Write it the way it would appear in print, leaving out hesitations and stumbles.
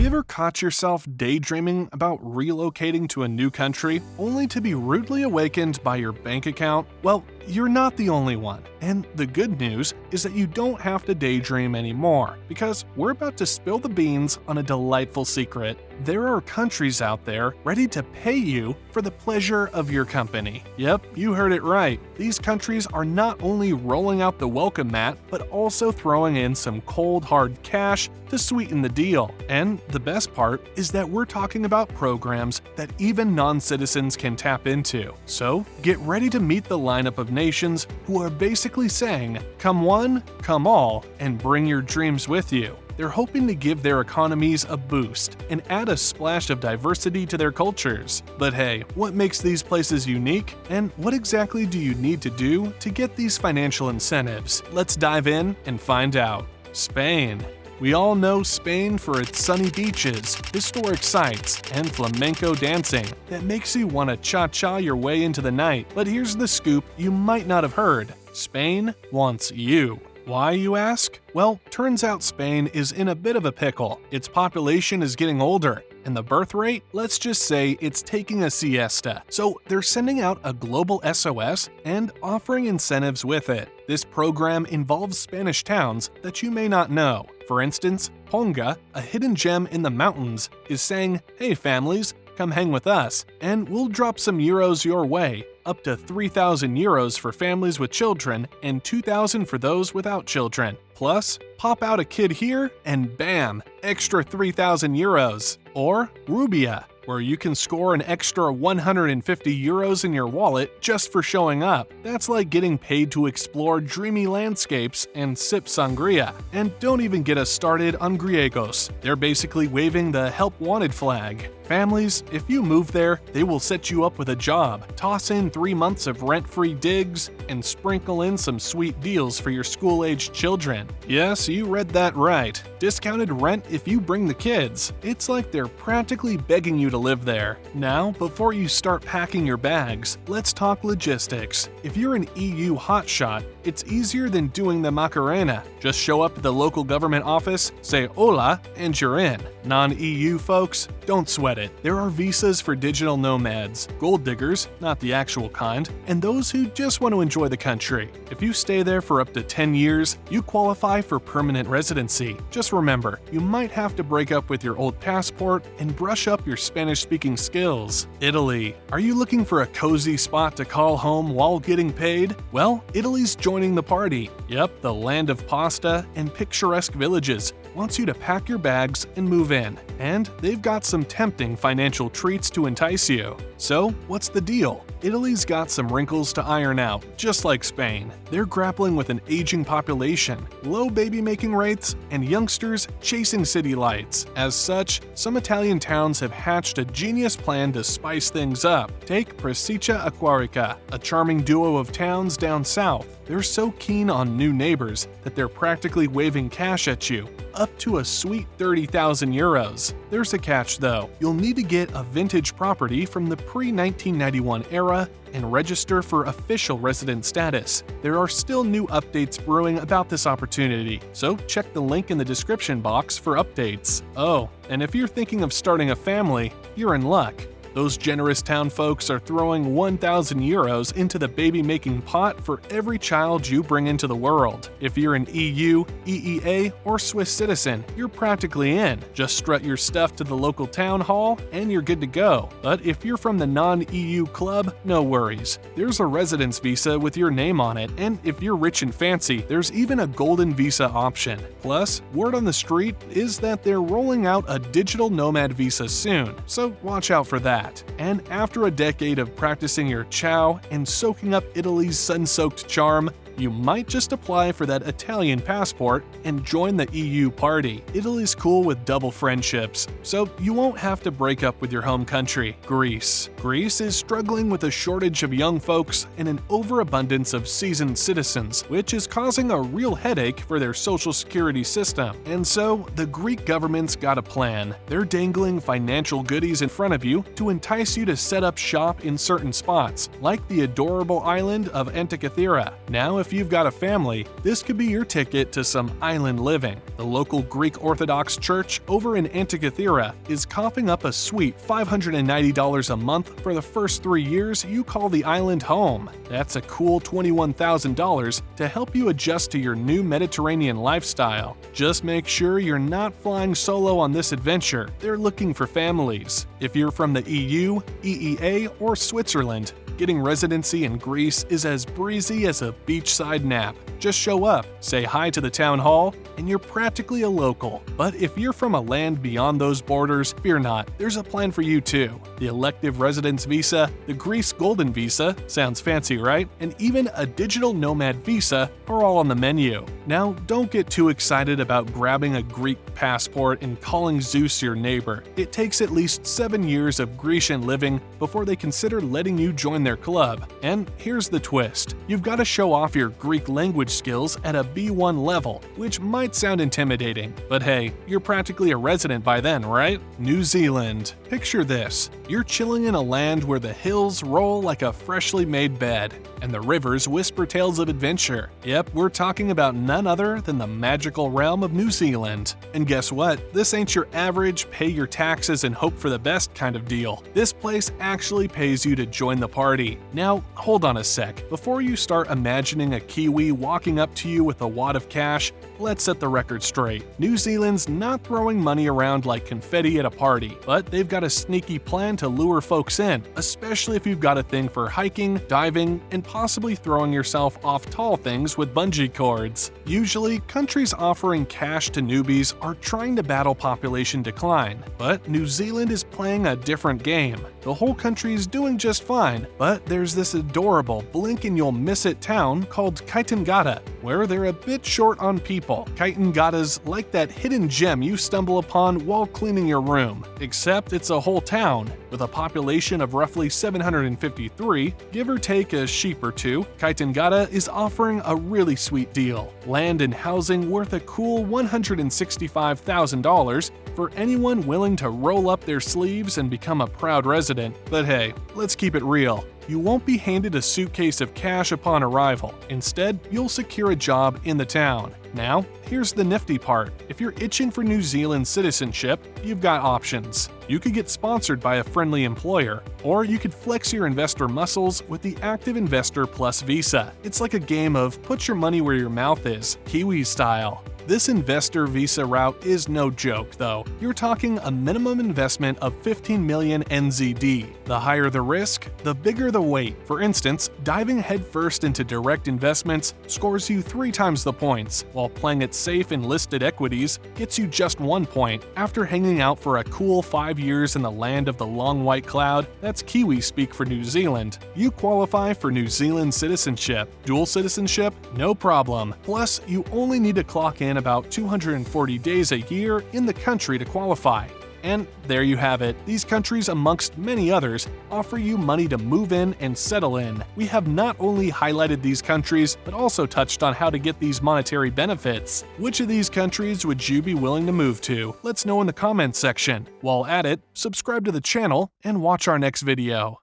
Have you ever caught yourself daydreaming about relocating to a new country only to be rudely awakened by your bank account? Well, you're not the only one. And the good news is that you don't have to daydream anymore, because we're about to spill the beans on a delightful secret. There are countries out there ready to pay you for the pleasure of your company. Yep, you heard it right. These countries are not only rolling out the welcome mat, but also throwing in some cold hard cash to sweeten the deal. And the best part is that we're talking about programs that even non-citizens can tap into. So get ready to meet the lineup of nations who are basically saying, come one, come all, and bring your dreams with you. They're hoping to give their economies a boost and add a splash of diversity to their cultures. But hey, what makes these places unique? And what exactly do you need to do to get these financial incentives? Let's dive in and find out. Spain. We all know Spain for its sunny beaches, historic sites, and flamenco dancing that makes you want to cha-cha your way into the night. But here's the scoop you might not have heard. Spain wants you. Why, you ask? Well, turns out Spain is in a bit of a pickle. Its population is getting older, and the birth rate, let's just say it's taking a siesta. So they're sending out a global SOS and offering incentives with it. This program involves Spanish towns that you may not know. For instance, Ponga, a hidden gem in the mountains, is saying, hey families, come hang with us, and we'll drop some euros your way. Up to 3,000 euros for families with children and 2,000 for those without children. Plus, pop out a kid here and bam, extra 3,000 euros. Or Rubia, where you can score an extra 150 euros in your wallet just for showing up. That's like getting paid to explore dreamy landscapes and sip sangria. And don't even get us started on griegos. They're basically waving the help wanted flag. Families, if you move there, they will set you up with a job, toss in 3 months of rent-free digs, and sprinkle in some sweet deals for your school-aged children. Yes, you read that right. Discounted rent if you bring the kids. It's like they're practically begging you to live there. Now, before you start packing your bags, let's talk logistics. If you're an EU hotshot, it's easier than doing the Macarena. Just show up at the local government office, say hola, and you're in. Non-EU folks, don't sweat it. There are visas for digital nomads, gold diggers, not the actual kind, and those who just want to enjoy the country. If you stay there for up to 10 years, you qualify for permanent residency. Just remember, you might have to break up with your old passport and brush up your Spanish-speaking skills. Italy. Are you looking for a cozy spot to call home while getting paid? Well, Italy's joining the party. Yep, the land of pasta and picturesque villages wants you to pack your bags and move in. And they've got some tempting financial treats to entice you. So, what's the deal? Italy's got some wrinkles to iron out, just like Spain. They're grappling with an aging population, low baby-making rates, and youngsters chasing city lights. As such, some Italian towns have hatched a genius plan to spice things up. Take Presica Aquarica, a charming duo of towns down south. They're so keen on new neighbors that they're practically waving cash at you, up to a sweet 30,000 euros. There's a catch though. You'll need to get a vintage property from the pre-1991 era and register for official resident status. There are still new updates brewing about this opportunity, so check the link in the description box for updates. Oh, and if you're thinking of starting a family, you're in luck. Those generous town folks are throwing 1,000 euros into the baby-making pot for every child you bring into the world. If you're an EU, EEA, or Swiss citizen, you're practically in. Just strut your stuff to the local town hall, and you're good to go. But if you're from the non-EU club, no worries. There's a residence visa with your name on it, and if you're rich and fancy, there's even a golden visa option. Plus, word on the street is that they're rolling out a digital nomad visa soon, so watch out for that. And after a decade of practicing your chow and soaking up Italy's sun-soaked charm, you might just apply for that Italian passport and join the EU party. Italy's cool with double friendships, so you won't have to break up with your home country, Greece. Greece is struggling with a shortage of young folks and an overabundance of seasoned citizens, which is causing a real headache for their social security system. And so, the Greek government's got a plan. They're dangling financial goodies in front of you to entice you to set up shop in certain spots, like the adorable island of Antikythera. Now, if if you've got a family, this could be your ticket to some island living. The local Greek Orthodox church over in Antikythera is coughing up a sweet $590 a month for the first 3 years you call the island home. That's a cool $21,000 to help you adjust to your new Mediterranean lifestyle. Just make sure you're not flying solo on this adventure. They're looking for families. If you're from the EU, EEA, or Switzerland, getting residency in Greece is as breezy as a beachside nap. Just show up, say hi to the town hall, and you're practically a local. But if you're from a land beyond those borders, fear not, there's a plan for you too. The elective residence visa, the Greece Golden Visa, sounds fancy, right? And even a digital nomad visa are all on the menu. Now, don't get too excited about grabbing a Greek passport and calling Zeus your neighbor. It takes at least 7 years of Grecian living before they consider letting you join their club. And here's the twist. You've got to show off your Greek language skills at a B1 level, which might sound intimidating, but hey, you're practically a resident by then, right? New Zealand. Picture this. You're chilling in a land where the hills roll like a freshly made bed, and the rivers whisper tales of adventure. Yep, we're talking about none other than the magical realm of New Zealand. And guess what? This ain't your average pay your taxes and hope for the best kind of deal. This place actually pays you to join the party. Now, hold on a sec. Before you start imagining a Kiwi walking up to you with a wad of cash, let's set the record straight. New Zealand's not throwing money around like confetti at a party, but they've got a sneaky plan to lure folks in, especially if you've got a thing for hiking, diving, and possibly throwing yourself off tall things with bungee cords. Usually, countries offering cash to newbies are trying to battle population decline, but New Zealand is playing a different game. The whole country's doing just fine, but there's this adorable blink-and-you'll-miss-it town called Kaitangata, where they're a bit short on people. Kaitangata's like that hidden gem you stumble upon while cleaning your room, except it's a whole town. With a population of roughly 753, give or take a sheep or two, Kaitangata is offering a really sweet deal. Land and housing worth a cool $165,000 for anyone willing to roll up their sleeves and become a proud resident. But hey, let's keep it real. You won't be handed a suitcase of cash upon arrival. Instead, you'll secure a job in the town. Now, here's the nifty part. If you're itching for New Zealand citizenship, you've got options. You could get sponsored by a friendly employer, or you could flex your investor muscles with the Active Investor Plus visa. It's like a game of put your money where your mouth is, Kiwi style. This investor visa route is no joke, though. You're talking a minimum investment of 15 million NZD. The higher the risk, the bigger the weight. For instance, diving headfirst into direct investments scores you 3 times the points, while playing it safe in listed equities gets you just 1 point. After hanging out for a cool 5 years in the land of the long white cloud, that's Kiwi speak for New Zealand, you qualify for New Zealand citizenship. Dual citizenship? No problem. Plus, you only need to clock in about 240 days a year in the country to qualify. And there you have it. These countries, amongst many others, offer you money to move in and settle in. We have not only highlighted these countries, but also touched on how to get these monetary benefits. Which of these countries would you be willing to move to? Let's know in the comments section. While at it, subscribe to the channel and watch our next video.